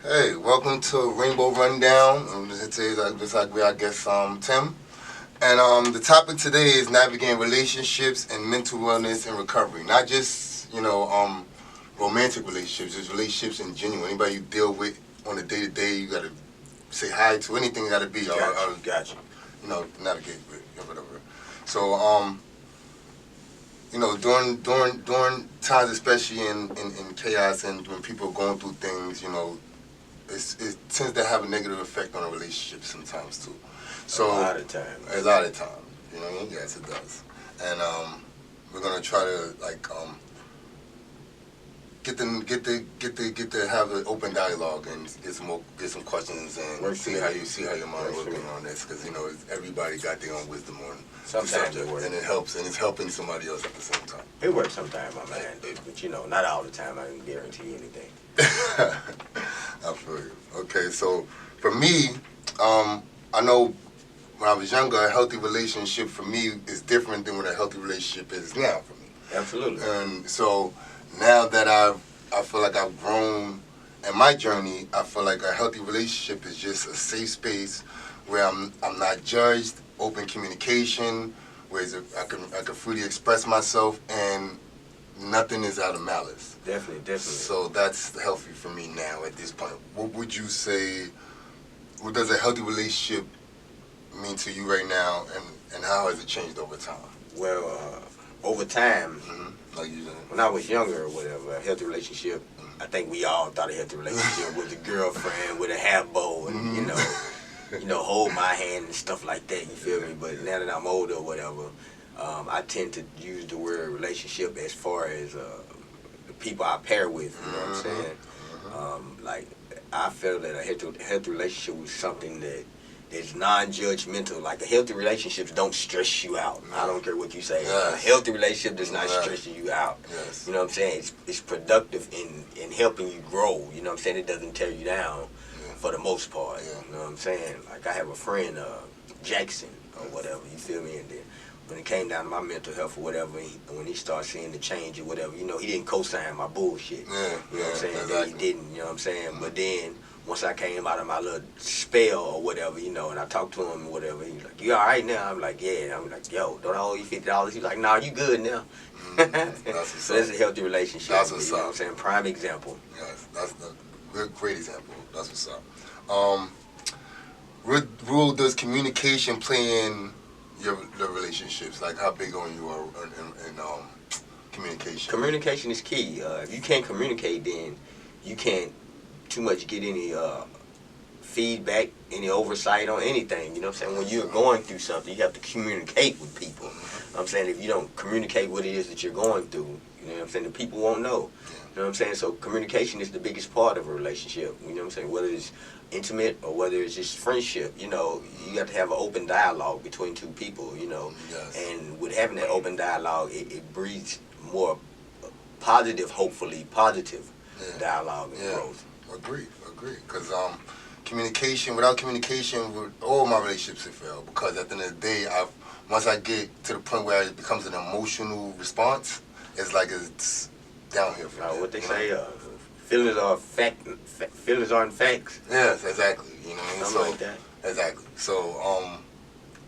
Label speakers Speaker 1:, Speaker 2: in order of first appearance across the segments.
Speaker 1: Hey, welcome to Rainbow Rundown. Today's just like we, I guess, Tim. And the topic today is navigating relationships and mental wellness and recovery. Not just romantic relationships, just relationships in general. Anybody you deal with on a day to day, you gotta say hi to. Anything gotta be.
Speaker 2: Gotcha.
Speaker 1: Navigate with or whatever. So during times, especially in chaos and when people are going through things, it tends to have a negative effect on a relationship sometimes too. So
Speaker 2: a lot of time.
Speaker 1: Yes, it does. And we're gonna try to get to have an open dialogue and get some questions and see how your mind working on this, because everybody got their own wisdom on the subject, and it helps, and it's helping somebody else at the same time.
Speaker 2: It works sometimes, my man, but not all the time. I can guarantee anything.
Speaker 1: I feel you. Okay, so for me, I know when I was younger, a healthy relationship for me is different than what a healthy relationship is now for me.
Speaker 2: Absolutely.
Speaker 1: And so now that I feel like I've grown in my journey, I feel like a healthy relationship is just a safe space where I'm not judged, open communication, where I can freely express myself, and nothing is out of malice.
Speaker 2: Definitely.
Speaker 1: So that's healthy for me now at this point. What would you say, what does a healthy relationship mean to you right now, and how has it changed over time?
Speaker 2: Well, over time,
Speaker 1: like you said,
Speaker 2: when I was younger or whatever, a healthy relationship, I think we all thought a healthy relationship with a girlfriend with a half bow and, hold my hand and stuff like that, you feel me? But now that I'm older or whatever, I tend to use the word relationship as far as the people I pair with, you know what I'm saying? Like, I feel that a healthy relationship was something that is non-judgmental. Like, a healthy relationships don't stress you out. I don't care what you say. Yes. A healthy relationship does not stress you out.
Speaker 1: Yes.
Speaker 2: You know what I'm saying? It's productive in helping you grow. You know what I'm saying? It doesn't tear you down for the most part.
Speaker 1: Yeah.
Speaker 2: You know what I'm saying? Like, I have a friend, Jackson, or whatever, you feel me? And then when it came down to my mental health or whatever, when he started seeing the change or whatever, he didn't co-sign my bullshit.
Speaker 1: Yeah,
Speaker 2: you know what I'm saying?
Speaker 1: Exactly.
Speaker 2: He didn't, you know what I'm saying? But then, once I came out of my little spell or whatever, and I talked to him or whatever, he was like, "You all right now?" I'm like, "Yeah." And I'm like, "Yo, don't I owe you $50?" He's like, "Nah, you good now." So that's a healthy relationship.
Speaker 1: That's what's
Speaker 2: you know
Speaker 1: up.
Speaker 2: what I'm saying? Prime example.
Speaker 1: Yes, that's a great example. That's what's up. What role does communication play in the relationships? Like, how big on you are in communication?
Speaker 2: Communication is key. If you can't communicate, then you can't too much get any feedback, any oversight on anything. You know what I'm saying? When you're going through something, you have to communicate with people. I'm saying, if you don't communicate what it is that you're going through, you know what I'm saying, the people won't know. You know what I'm saying? So communication is the biggest part of a relationship. You know what I'm saying? Whether it's intimate or whether it's just friendship, you got to have an open dialogue between two people,
Speaker 1: Yes.
Speaker 2: And with having that open dialogue, it breeds more positive, hopefully positive dialogue and growth.
Speaker 1: Agree. Because without communication, with all my relationships have failed. Because at the end of the day, once I get to the point where it becomes an emotional response, it's like it's downhill from there.
Speaker 2: What they say, feelings are feelings aren't facts.
Speaker 1: Yes, exactly.
Speaker 2: Something like that.
Speaker 1: Exactly. So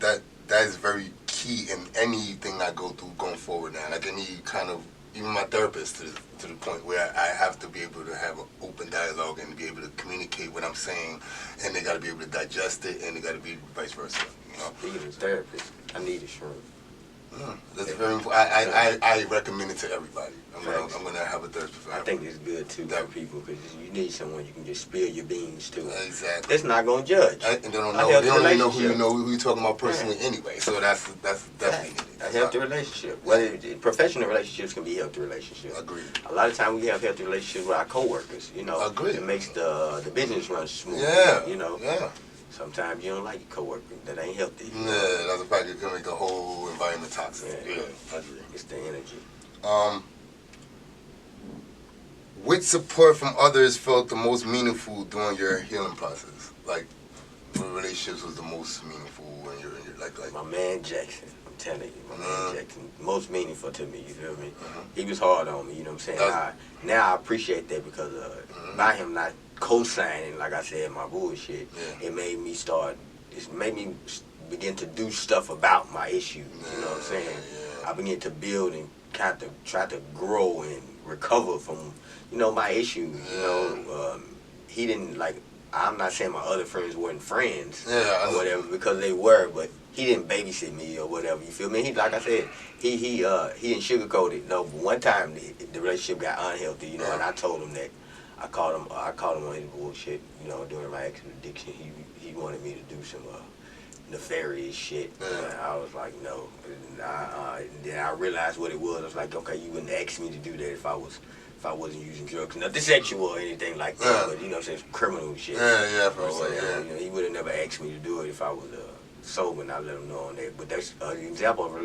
Speaker 1: that is very key in anything I go through going forward now. Like any kind of, even my therapist, to the point where I have to be able to have an open dialogue and be able to communicate what I'm saying, and they got to be able to digest it, and they got to be vice versa.
Speaker 2: Speaking of therapist, I need a shroom.
Speaker 1: That's very important. I recommend it to everybody. I'm gonna have a therapist for everybody.
Speaker 2: I think it's good too for people, because you need someone you can just spill your beans to.
Speaker 1: Exactly.
Speaker 2: It's not gonna judge.
Speaker 1: And they don't even know who you're talking about personally anyway. So that's
Speaker 2: a healthy relationship. Whether professional relationships can be healthy relationships.
Speaker 1: Agreed.
Speaker 2: A lot of times we have healthy relationships with our coworkers.
Speaker 1: Agreed.
Speaker 2: It makes the business run smooth.
Speaker 1: Yeah.
Speaker 2: Yeah. Sometimes you don't like your coworker. That ain't healthy.
Speaker 1: Yeah, that's a fact. It can make the whole environment toxic. Yeah, I agree.
Speaker 2: It's the energy.
Speaker 1: Which support from others felt the most meaningful during your healing process? Like, what relationships was the most meaningful when you're like
Speaker 2: my man Jackson. I'm telling you, my man Jackson, most meaningful to me. You feel me? He was hard on me. You know what I'm saying? Now I appreciate that, because by him not co-signing, like I said, my bullshit.
Speaker 1: Yeah.
Speaker 2: It made me begin to do stuff about my issues. You know what I'm saying?
Speaker 1: Yeah.
Speaker 2: I began to build and kind of try to grow and recover from, my issues. He didn't like. I'm not saying my other friends weren't friends or whatever, because they were, but he didn't babysit me or whatever. You feel me? He, like I said, he didn't sugarcoat it. No, but one time the relationship got unhealthy, and I told him that. I called him on his bullshit, during my addiction. He wanted me to do some nefarious shit. And I was like, no. And then I realized what it was. I was like, okay, you wouldn't ask me to do that if I wasn't using drugs. Nothing sexual or anything like that, but what I'm saying, criminal shit.
Speaker 1: For sure.
Speaker 2: He would have never asked me to do it if I was sober, and I let him know on that. But that's an example of a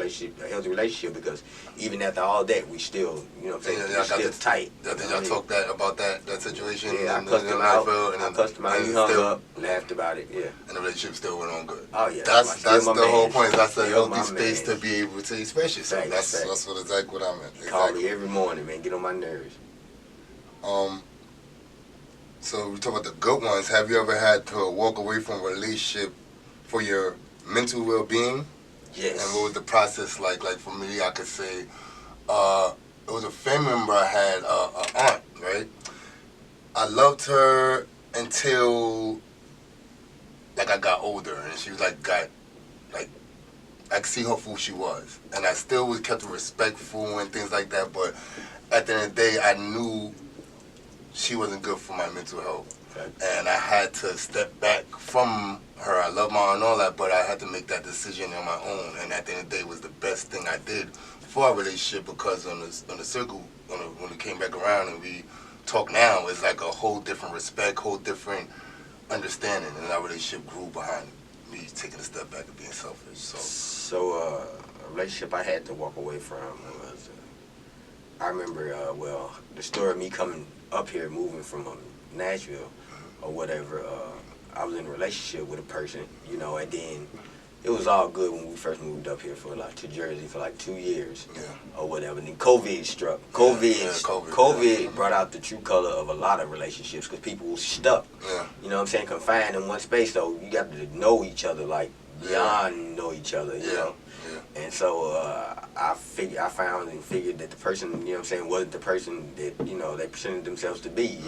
Speaker 2: healthy relationship, because even after all that, we still, we're still tight.
Speaker 1: Did y'all talk about that situation?
Speaker 2: Yeah, I cussed him out. He hung up, laughed about it. Yeah.
Speaker 1: And the relationship still went on good.
Speaker 2: Oh yeah.
Speaker 1: That's the whole point. That's a
Speaker 2: Still
Speaker 1: healthy space to be able to express yourself. That's what exactly what I meant. Exactly.
Speaker 2: Call me every morning, man. Get on my nerves.
Speaker 1: So we talk about the good ones. Have you ever had to walk away from a relationship for your mental well-being?
Speaker 2: Yes.
Speaker 1: And what was the process like? Like for me, I could say, it was a family member I had, an aunt, right? I loved her until like I got older, and she was I could see how fool she was, and I still was kept her respectful and things like that. But at the end of the day, I knew she wasn't good for my mental health.
Speaker 2: Okay.
Speaker 1: And I had to step back from her. I love my and all that, but I had to make that decision on my own. And at the end of the day, it was the best thing I did for our relationship, because on the circle, when it came back around and we talk now, it's like a whole different respect, whole different understanding, and our relationship grew behind me taking a step back and being selfish.
Speaker 2: So a relationship I had to walk away from was, I remember, the story of me coming up here, moving from Nashville or whatever. I was in a relationship with a person, and then it was all good when we first moved up here to Jersey for 2 years or whatever. And then COVID struck. COVID brought out the true color of a lot of relationships, because people were stuck.
Speaker 1: Yeah.
Speaker 2: You know what I'm saying? Confined in one space. So you got to know each other, beyond know each other, you know? Yeah. And so I found and figured that the person, wasn't the person that, they presented themselves to be,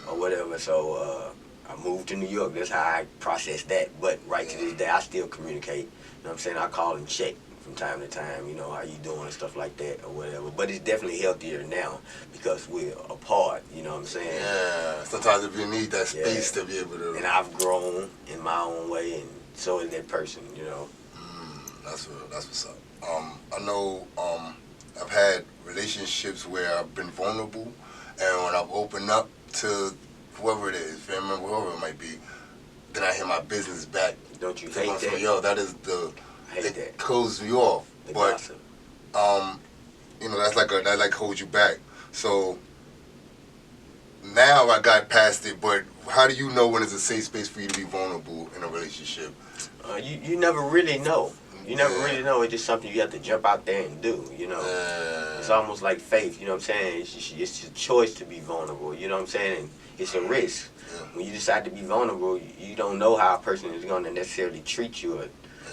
Speaker 2: or whatever. So I moved to New York. That's how I processed that. But right to this day, I still communicate. You know what I'm saying? I call and check from time to time, how you doing and stuff like that or whatever. But it's definitely healthier now because we're apart, you know what I'm saying?
Speaker 1: Yeah. Sometimes if you need that space to be able to...
Speaker 2: And I've grown in my own way, and so is that person,
Speaker 1: That's what's up. I know I've had relationships where I've been vulnerable, and when I've opened up to whoever it is, family member, whoever it might be, then I hear my business back.
Speaker 2: Don't you hate that?
Speaker 1: Yo, that is it closes you off.
Speaker 2: The
Speaker 1: but
Speaker 2: gossip.
Speaker 1: That holds you back. So now I got past it, but how do you know when it's a safe space for you to be vulnerable in a relationship?
Speaker 2: You never really know. You never really know. It's just something you have to jump out there and do, It's almost like faith, you know what I'm saying? It's a choice to be vulnerable, you know what I'm saying? And it's a risk.
Speaker 1: Yeah.
Speaker 2: When you decide to be vulnerable, you don't know how a person is going to necessarily treat you, or,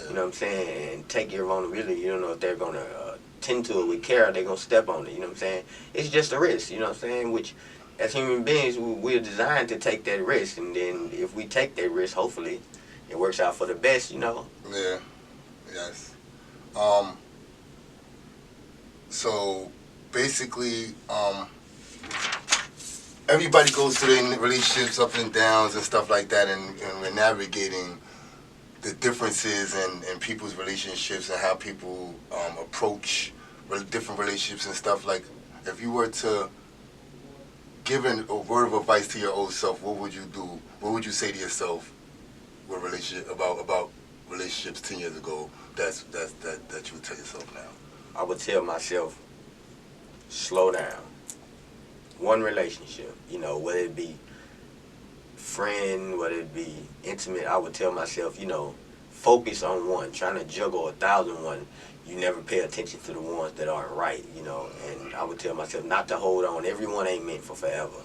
Speaker 2: you know what I'm saying? And take your vulnerability. You don't know if they're going to tend to it with care, or they're going to step on it, you know what I'm saying? It's just a risk, you know what I'm saying? Which, as human beings, we're designed to take that risk. And then if we take that risk, hopefully, it works out for the best,
Speaker 1: Yeah. Yes. So basically, everybody goes through their relationships, ups and downs and stuff like that, and we're navigating the differences in people's relationships and how people approach different relationships and stuff. Like, if you were to give a word of advice to your old self, what would you do? What would you say to yourself with about relationships 10 years ago that you would tell yourself now?
Speaker 2: I would tell myself, slow down. One relationship, whether it be friend, whether it be intimate, I would tell myself, focus on one. Trying to juggle 1,001, you never pay attention to the ones that aren't right, And I would tell myself not to hold on. Everyone ain't meant for forever.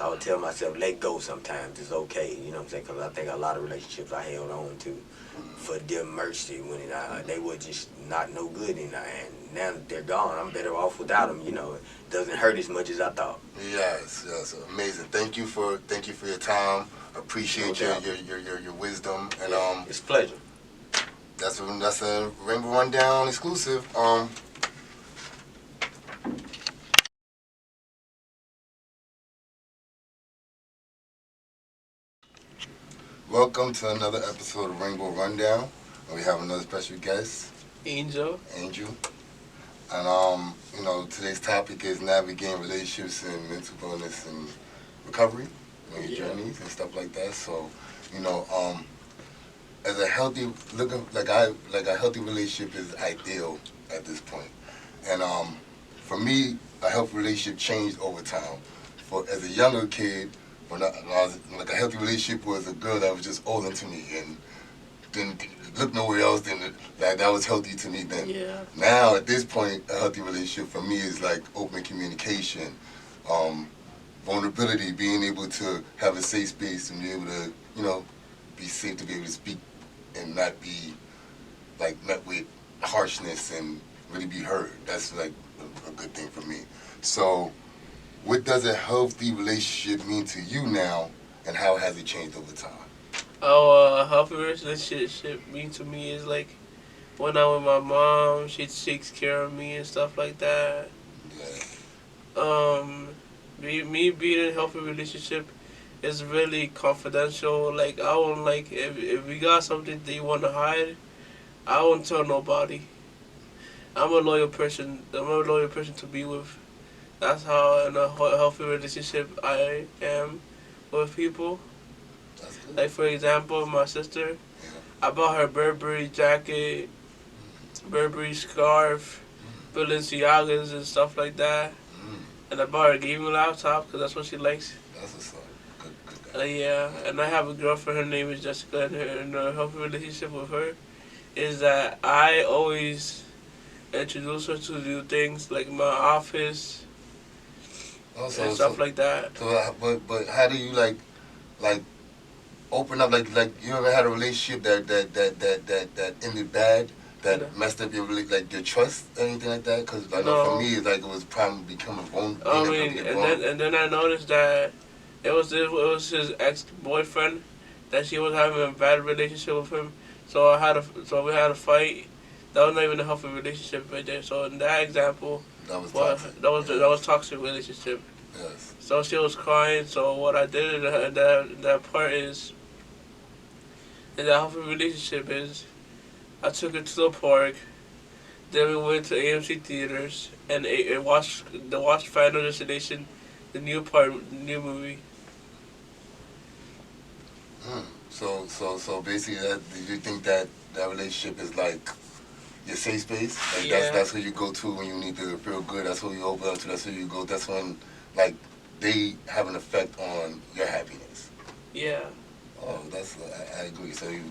Speaker 2: So I would tell myself, let go sometimes. It's okay. You know what I'm saying? Because I think a lot of relationships I held on to for their mercy when they were just not no good. And now that they're gone, I'm better off without them. You know, it doesn't hurt as much as I thought.
Speaker 1: Yes, yes, amazing. Thank you for your time. Appreciate your wisdom, and
Speaker 2: it's a pleasure.
Speaker 1: That's a Rainbow Rundown exclusive. Welcome to another episode of Rainbow Rundown. And we have another special guest,
Speaker 3: Angel.
Speaker 1: And today's topic is navigating relationships and mental wellness and recovery, your journeys and stuff like that. So, as a healthy a healthy relationship is ideal at this point. And for me, a healthy relationship changed over time. As a younger kid, when I was like a healthy relationship was a girl that was just all into me and didn't look nowhere else. That was healthy to me then.
Speaker 3: Yeah.
Speaker 1: Now at this point, a healthy relationship for me is like open communication, vulnerability, being able to have a safe space and be able to be safe to be able to speak and not be like met with harshness and really be heard. That's like a good thing for me. So, what does a healthy relationship mean to you now, and how has it changed over time?
Speaker 3: A healthy relationship mean to me is like when I'm with my mom, she takes care of me and stuff like that.
Speaker 1: Yeah.
Speaker 3: Me being in a healthy relationship is really confidential. Like I won't if we got something that you want to hide, I won't tell nobody. I'm a loyal person. I'm a loyal person to be with. That's how in a healthy relationship I am with people.
Speaker 1: That's good.
Speaker 3: Like for example, my sister, I bought her Burberry jacket, Burberry scarf, Balenciagas and stuff like that. And I bought her a gaming laptop because that's what she likes.
Speaker 1: That's what's up. Good.
Speaker 3: Yeah, and I have a girlfriend. Her name is Jessica, and her healthy relationship with her is that I always introduce her to new things like my office and stuff like that.
Speaker 1: So, but how do you like open up like you ever had a relationship that ended bad? That messed up your your trust, anything like that? Because I know for me, it's like it was probably becoming vulnerable.
Speaker 3: And then I noticed that it was his ex boyfriend that she was having a bad relationship with him. So we had a fight. That was not even a healthy relationship right there. So in that example,
Speaker 1: that was
Speaker 3: toxic relationship.
Speaker 1: Yes.
Speaker 3: So she was crying. So what I did in that part is, in that healthy relationship is, I took her to the park. Then we went to AMC theaters and watched Final Destination, the new movie.
Speaker 1: So basically, do you think that relationship is like your safe space? Like that's who you go to when you need to feel good. That's who you open up to. That's who you go. That's when like they have an effect on your happiness.
Speaker 3: Yeah.
Speaker 1: Oh, I agree. So you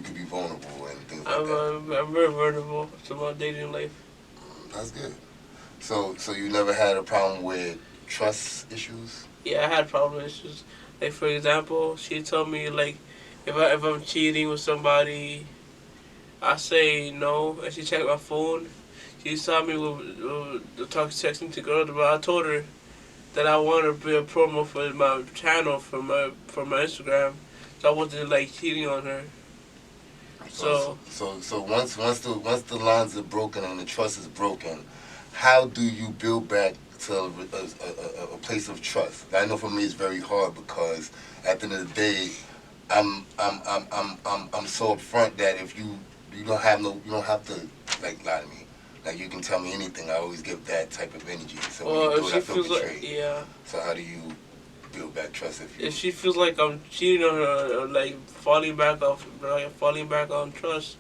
Speaker 1: could be vulnerable and things like that.
Speaker 3: I'm very vulnerable to my dating life.
Speaker 1: That's good. So you never had a problem with trust issues?
Speaker 3: Yeah, I had problem issues. Like for example, she told me like if I'm cheating with somebody, I say no, and she checked my phone. She saw me with texting to girls, but I told her that I want to be a promo for my channel for my Instagram. So I wasn't like cheating on her. So
Speaker 1: once the lines are broken and the trust is broken, how do you build back to a place of trust? I know for me it's very hard because at the end of the day, I'm so upfront that if you don't have to like lie to me. Like you can tell me anything. I always give that type of energy. So when you do it, I feel betrayed. So how do you build back trust
Speaker 3: if she feels like I'm cheating on her, or like falling back on trust?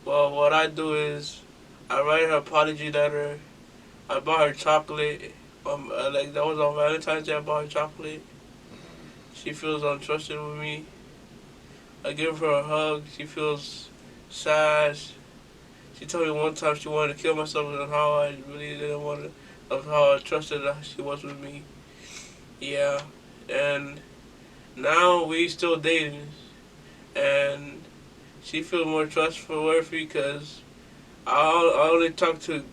Speaker 3: Well, what I do is I write her apology letter. I bought her chocolate. Like that was on Valentine's Day. I bought her chocolate. She feels untrusted with me. I give her a hug. She feels sad. She told me one time she wanted to kill myself and how I really didn't want to, of how trusted she was with me. Yeah. and now we still dating, and she feel more trustworthy because I only talk to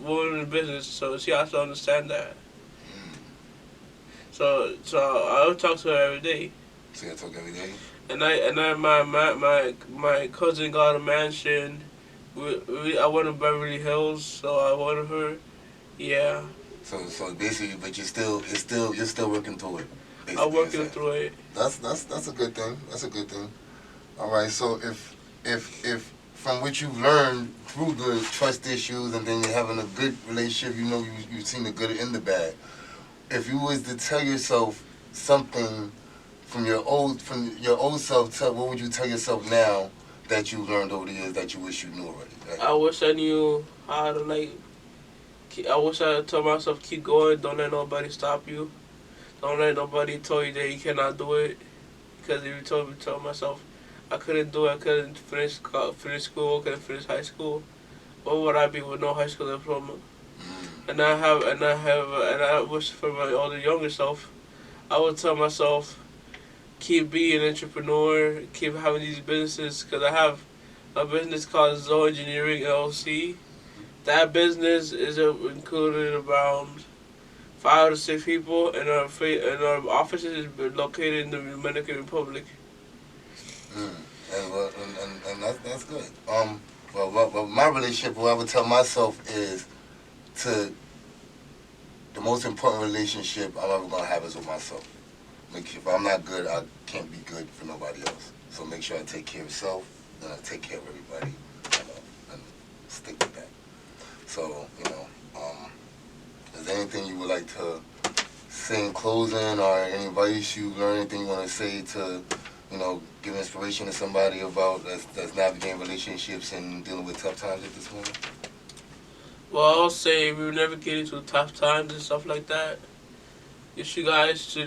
Speaker 3: women in business, so she has to understand that. So I will talk to her every day.
Speaker 1: So you talk every day?
Speaker 3: And I my cousin got a mansion. I went to Beverly Hills, so I wanted her. Yeah.
Speaker 1: So basically, but you're still working through it.
Speaker 3: I'm working through it.
Speaker 1: That's a good thing. That's a good thing. All right. So if from what you've learned through the trust issues, and then you're having a good relationship, you've seen the good and the bad. If you was to tell yourself something from your old self, what would you tell yourself now that you learned over the years that you wish you knew already? Right?
Speaker 3: I wish I knew how to I wish I told myself keep going. Don't let nobody stop you. Don't let nobody tell you that you cannot do it. Because if you told myself I couldn't do it, I couldn't finish school, couldn't finish high school. What would I be with no high school diploma? And I wish for my older younger self, I would tell myself keep being an entrepreneur, keep having these businesses. Because I have a business called Zoe Engineering LLC. That business is included around 5 to 6 people, and our offices is located in the Dominican Republic.
Speaker 1: And that's good. Well, my relationship, what I would tell myself is to the most important relationship I'm ever gonna have is with myself. If I'm not good, I can't be good for nobody else. So make sure I take care of self, then I take care of everybody, and stick with that. So is there anything you would like to say in closing, or any advice you learned, anything you want to say to give inspiration to somebody about that's navigating relationships and dealing with tough times at this moment?
Speaker 3: Well, I'll say if you're navigating through tough times and stuff like that, you guys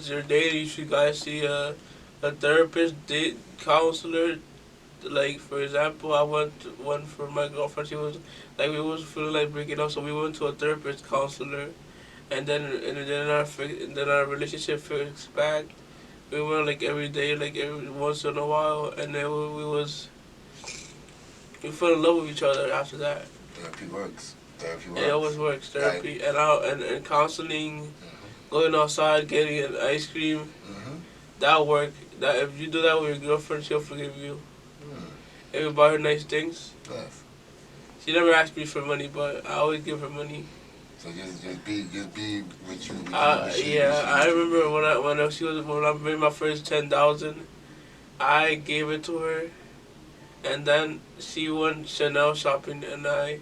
Speaker 3: are dating, you should guys see a therapist, date counselor. Like for example, I went to one for my girlfriend. She was like we was feeling like breaking up, so we went to a therapist counselor, and then our relationship fixed back. We went like every day, like every once in a while, and then we fell in love with each other after that.
Speaker 1: Therapy works. Therapy works.
Speaker 3: It always works. Therapy and counseling, going outside, getting an ice cream, that work. That if you do that with your girlfriend, she'll forgive you. If you buy her nice things.
Speaker 1: Yes.
Speaker 3: She never asked me for money, but I always give her money.
Speaker 1: So just be with you.
Speaker 3: I remember when I made my first 10,000, I gave it to her, and then she went Chanel shopping, and I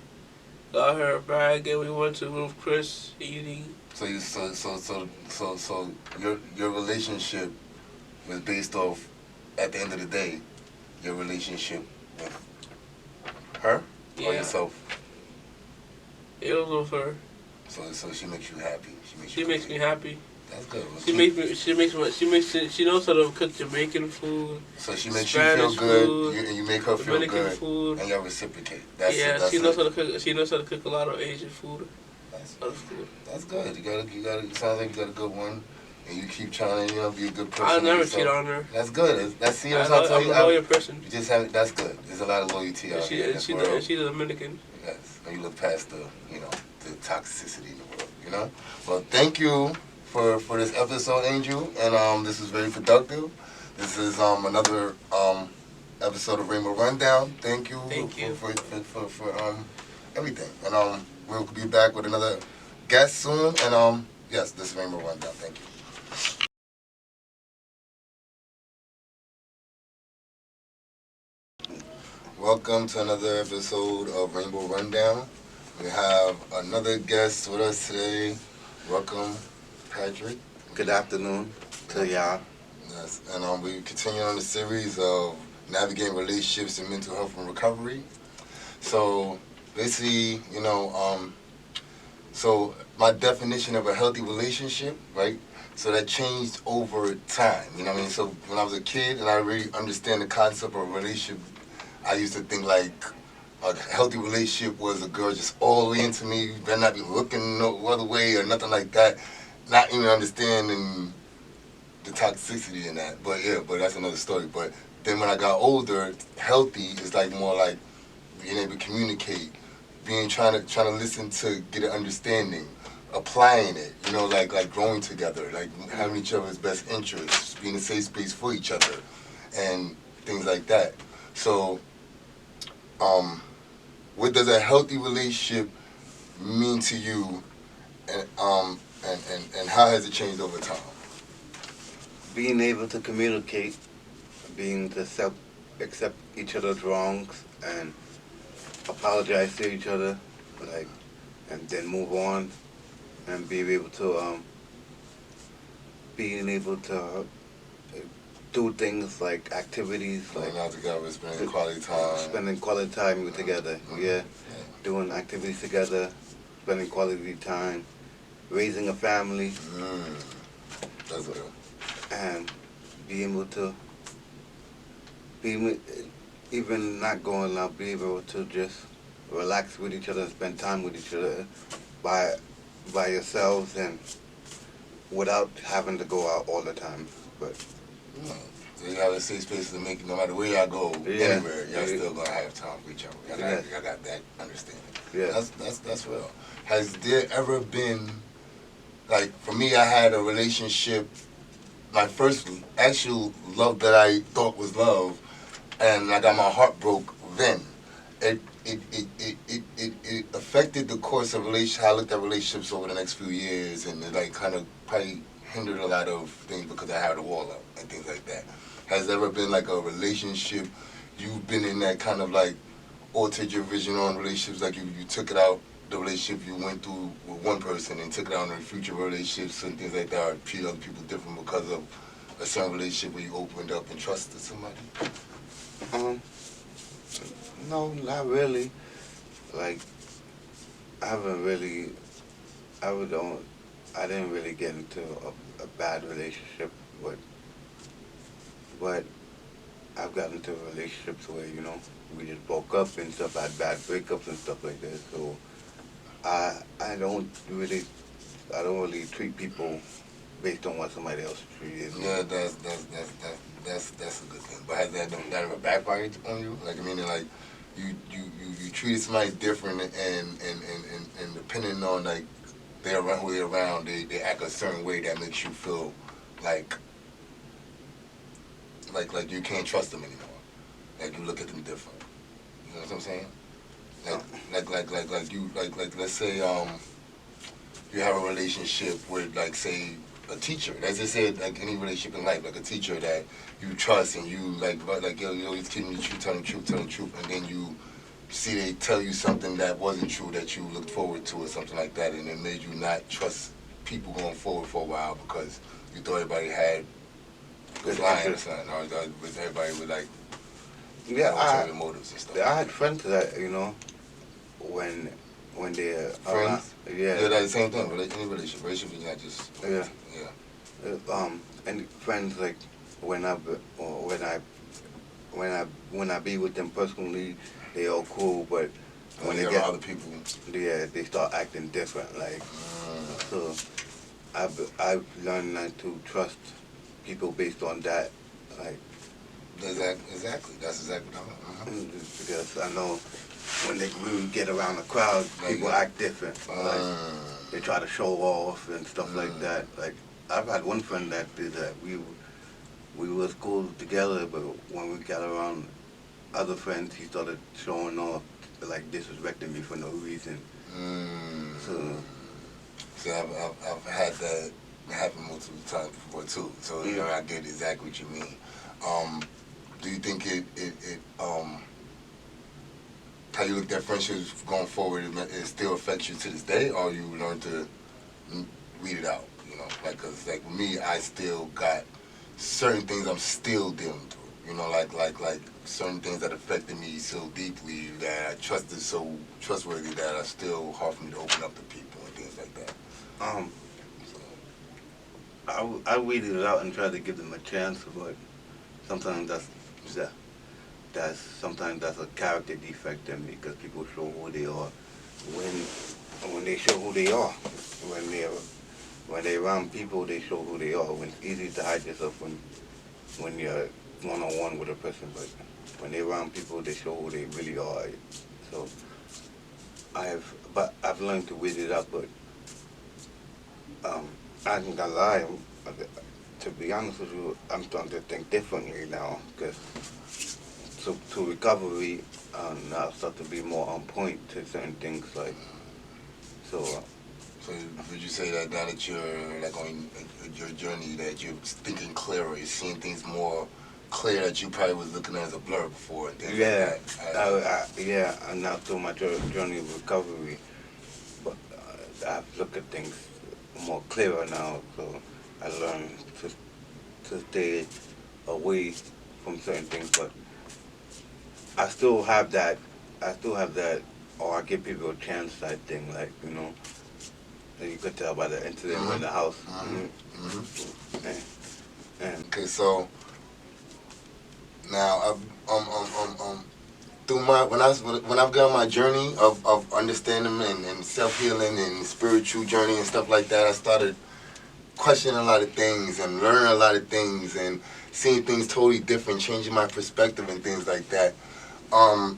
Speaker 3: got her a bag, and we went to Ruth Chris eating.
Speaker 1: So your relationship was based off, at the end of the day, your relationship with her or yourself?
Speaker 3: It was with her.
Speaker 1: So she makes you happy.
Speaker 3: She makes me happy.
Speaker 1: That's good.
Speaker 3: She knows how to cook Jamaican food.
Speaker 1: So she makes
Speaker 3: Spanish
Speaker 1: you feel good,
Speaker 3: food,
Speaker 1: and you make her feel
Speaker 3: Dominican
Speaker 1: good,
Speaker 3: food.
Speaker 1: and y'all reciprocate.
Speaker 3: She knows how to cook. She knows how to cook a lot of Asian food.
Speaker 1: That's good. You got. It sounds like you got a good one, and you keep trying to be a good person.
Speaker 3: I'll never cheat on her.
Speaker 1: That's good. That's
Speaker 3: I'm a loyal person.
Speaker 1: You just have. That's good. There's a lot of loyalty out here.
Speaker 3: And she's a Dominican.
Speaker 1: Yes, and you look past the toxicity in the world. Well, thank you for this episode, Angel, and this was very productive. This is another episode of Rainbow Rundown. Thank you. For everything, and we'll be back with another guest soon. And yes, this is Rainbow Rundown. Thank you. Welcome to another episode of Rainbow Rundown. We have another guest with us today. Welcome, Patrick.
Speaker 4: Good afternoon to y'all.
Speaker 1: Yes, and we continue on the series of navigating relationships and mental health and recovery. So basically, so my definition of a healthy relationship, right? So that changed over time. You know what I mean? So when I was a kid and I really understand the concept of a relationship, I used to think like a healthy relationship was a girl just all the way into me, you better not be looking no other way or nothing like that. Not even understanding the toxicity in that. But yeah, but that's another story. But then when I got older, healthy is like more like being able to communicate, trying to listen to get an understanding, applying it, like growing together, like having each other's best interests, being a safe space for each other, and things like that. So, what does a healthy relationship mean to you, and how has it changed over time?
Speaker 4: Being able to communicate, being to accept each other's wrongs and apologize to each other, like, and then move on, and being able to do things like activities,
Speaker 1: Going
Speaker 4: like
Speaker 1: out together, spending quality time.
Speaker 4: spending quality time together. Yeah, doing activities together, spending quality time, raising a family,
Speaker 1: That's good.
Speaker 4: and being able to be even not going out, be able to just relax with each other and spend time with each other by yourselves and without having to go out all the time. But
Speaker 1: So you have a safe space to make it, no matter where y'all go,
Speaker 4: Yeah.
Speaker 1: anywhere, y'all still gonna have time for each other. Y'all got that understanding.
Speaker 4: yeah,
Speaker 1: That's real. Has there ever been, like, for me, I had a relationship, my first actual love that I thought was love, and I got my heart broke then. It affected the course of how I looked at relationships over the next few years, and it like kind of probably hindered a lot of things because I had a wall up and things like that. Has there ever been like a relationship you've been in that kind of like altered your vision on relationships? Like you took it out, the relationship you went through with one person, and took it out in future relationships and things like that, or treat other people different because of a certain relationship where you opened up and trusted somebody?
Speaker 4: no, not really. Like I haven't really, don't, I didn't really get into a bad relationship, but I've gotten into relationships where we just broke up and stuff, had bad breakups and stuff like that. So I don't really treat people based on what somebody else treated me.
Speaker 1: Yeah, that's a good thing. But has that ever backfired on you? Like, I mean, like you treated somebody different, and depending on like they're around, who they're around, they act a certain way that makes you feel like you can't trust them anymore. Like you look at them different. You know what I'm saying? Like let's say you have a relationship with, like, say, a teacher. As I said, like any relationship in life, like a teacher that you trust and you like you always keeping the truth, telling the truth, and then you see they tell you something that wasn't true that you looked forward to or something like that, and it made you not trust people going forward for a while because you thought everybody was lying or something, or was everybody with like ulterior motives and stuff.
Speaker 4: I had friends that when they're
Speaker 1: Friends?
Speaker 4: yeah,
Speaker 1: Yeah, that's the same thing. Any relationship is not just
Speaker 4: and friends like when I be with them personally, they all cool, but when they get
Speaker 1: other people,
Speaker 4: they start acting different. Like so, I've learned not to trust people based on that. Like
Speaker 1: exactly. That's exactly what I'm.
Speaker 4: because I know when we get around the crowd, people act different. Like they try to show off and stuff like that. Like I've had one friend that did that. We was cool together, but when we got around other friends, he started showing off, like disrespecting me for no reason. So
Speaker 1: See, I've had that happen multiple times before too. So I get exactly what you mean. Do you think it how you look at friendships going forward, it still affects you to this day, or you learn to weed it out? Like, cause like with me, I still got certain things I'm still dealing through. Like certain things that affected me so deeply that I trusted so trustworthy that are still hard for me to open up to people and things like that.
Speaker 4: I weeded it out and tried to give them a chance, but sometimes sometimes that's a character defect in me because people show who they are when they show who they are when when they're around people, they show who they are. When it's easy to hide yourself when you're one-on-one with a person, but when they're around people, they show who they really are. So I've learned to weed it up, but I ain't gonna lie. To be honest with you, I'm starting to think differently now, because to recovery, now I start to be more on point to certain things, like, so.
Speaker 1: So would you say that now that you're like on your journey, that you're thinking clearer, you're seeing things more clear that you probably was looking at as a blur before and things
Speaker 4: Yeah,
Speaker 1: like that?
Speaker 4: yeah, I'm not through my journey of recovery, but I've looked at things more clearer now, so I learned to stay away from certain things, but I still have that, or I give people a chance type thing, like, you could tell by the incident in the house. And
Speaker 1: Okay, so now through my when I've gone on my journey of understanding and self healing and spiritual journey and stuff like that, I started questioning a lot of things and learning a lot of things and seeing things totally different, changing my perspective and things like that. I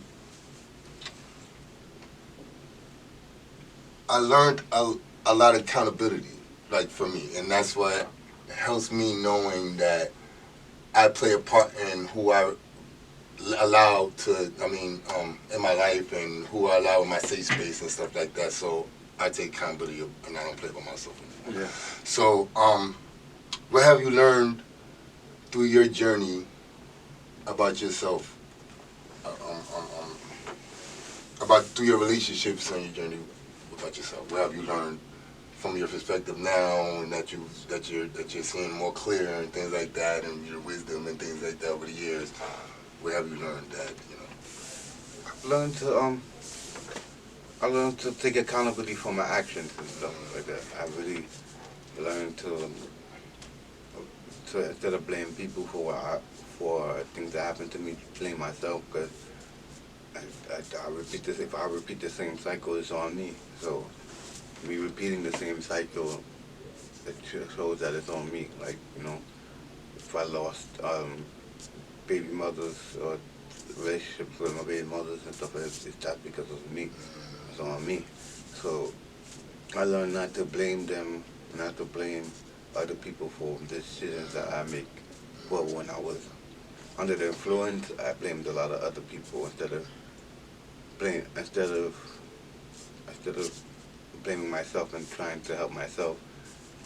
Speaker 1: learned a lot of accountability, like for me, and that's what helps me knowing that I play a part in who I allow to, in my life and who I allow in my safe space and stuff like that. So I take accountability and I don't play by myself anymore.
Speaker 4: yeah.
Speaker 1: So, what have you learned through your journey about yourself? About through your relationships and your journey about yourself. What have you learned from your perspective now, and that you're seeing more clear and things like that, and your wisdom and things like that over the years? What have you learned that
Speaker 4: I learned to take accountability for my actions and stuff like that. I really learned to instead of blaming people for things that happened to me, blame myself, because I repeat this. If I repeat the same cycle, it's on me. So me repeating the same cycle, it shows that it's on me. Like, if I lost baby mothers or relationships with my baby mothers and stuff like that, it's that because of me. It's on me. So I learned not to blame them, not to blame other people for the decisions that I make. Well, when I was under the influence, I blamed a lot of other people instead of blaming myself and trying to help myself.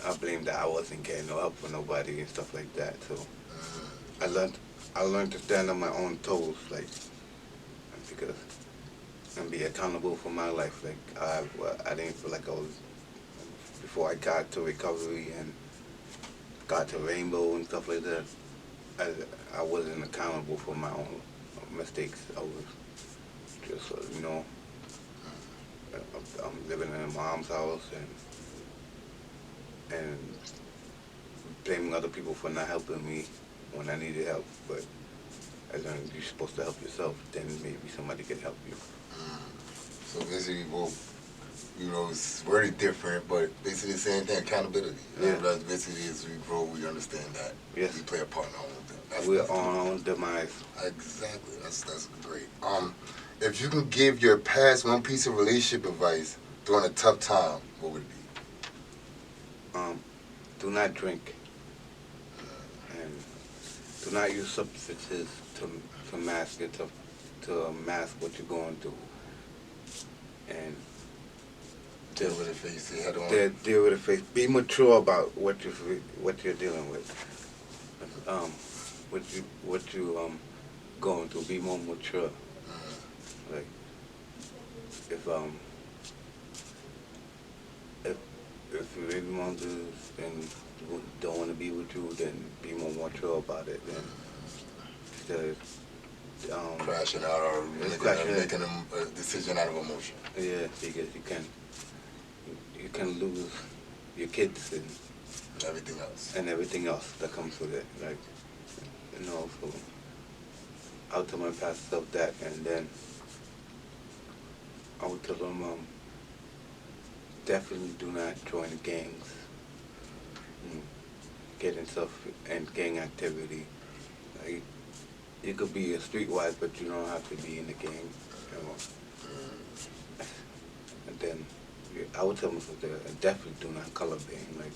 Speaker 4: I blamed that I wasn't getting no help from nobody and stuff like that. So I learned to stand on my own toes, like, because and be accountable for my life. Like, I didn't feel like I was, before I got to recovery and got to Rainbow and stuff like that, I wasn't accountable for my own mistakes. I was just, I'm living in a mom's house and blaming other people for not helping me when I needed help. But I learned you're supposed to help yourself, then maybe somebody can help you.
Speaker 1: So basically, well, it's very different, but basically the same thing, accountability.
Speaker 4: Yeah.
Speaker 1: That's basically, as we grow, we understand that.
Speaker 4: Yes.
Speaker 1: We play a part in our own thing.
Speaker 4: We're on our own demise.
Speaker 1: Exactly. That's great. If you can give your past one piece of relationship advice during a tough time, what would it be?
Speaker 4: Do not drink. And do not use substances to mask it, to mask what you're going through. And
Speaker 1: Deal with it face head on.
Speaker 4: Deal with it face. Be mature about what you're dealing with. What you going through. Be more mature. Like, if you really want to and don't want to be with you, then be more mature about it. Then instead of
Speaker 1: crashing out or making a decision out of emotion.
Speaker 4: Yeah, because you can lose your kids and everything else that comes with it. Like, so I'll tell my past self that, and then I would tell them definitely do not join gangs. getting stuff and gang activity. Like, you could be a streetwise, but you don't have to be in the gang. You know? And then I would tell myself that I definitely do not color bang. Like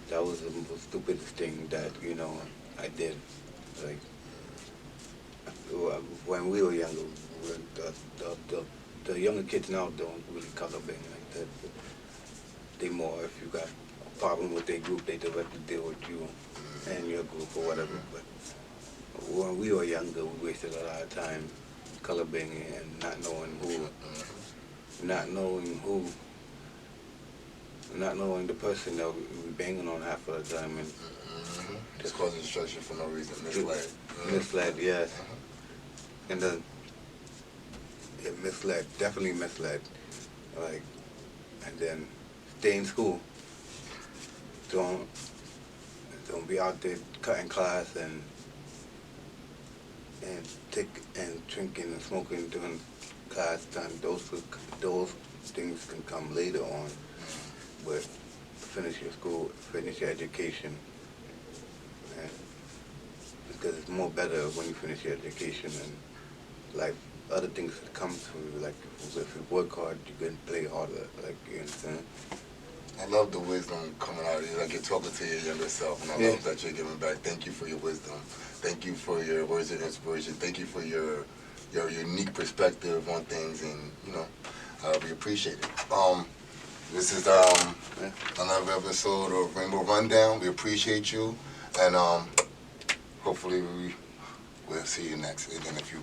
Speaker 4: that was the most stupidest thing that I did. Like when we were younger, the younger kids now don't really color bang like that. But they more, if you got a problem with their group, they directly deal with you and your group or whatever. But when we were younger, we wasted a lot of time color banging and not knowing the person that we banging on half of the time, and
Speaker 1: just causing destruction for no reason, misled.
Speaker 4: Misled, yes. And then misled, definitely misled. Like, and then stay in school. Don't be out there cutting class and drinking and smoking during class time. Those things can come later on. But finish your school, finish your education. And because it's more better when you finish your education and like other things that come to you. Like if you work hard, you can play harder. Like, you understand?
Speaker 1: I love the wisdom coming out of you. Like you're talking to your younger self, and I love that you're giving back. Thank you for your wisdom. Thank you for your words of inspiration. Thank you for your unique perspective on things, and we appreciate it. This is another episode of Rainbow Rundown. We appreciate you, and hopefully we'll see you next in a few.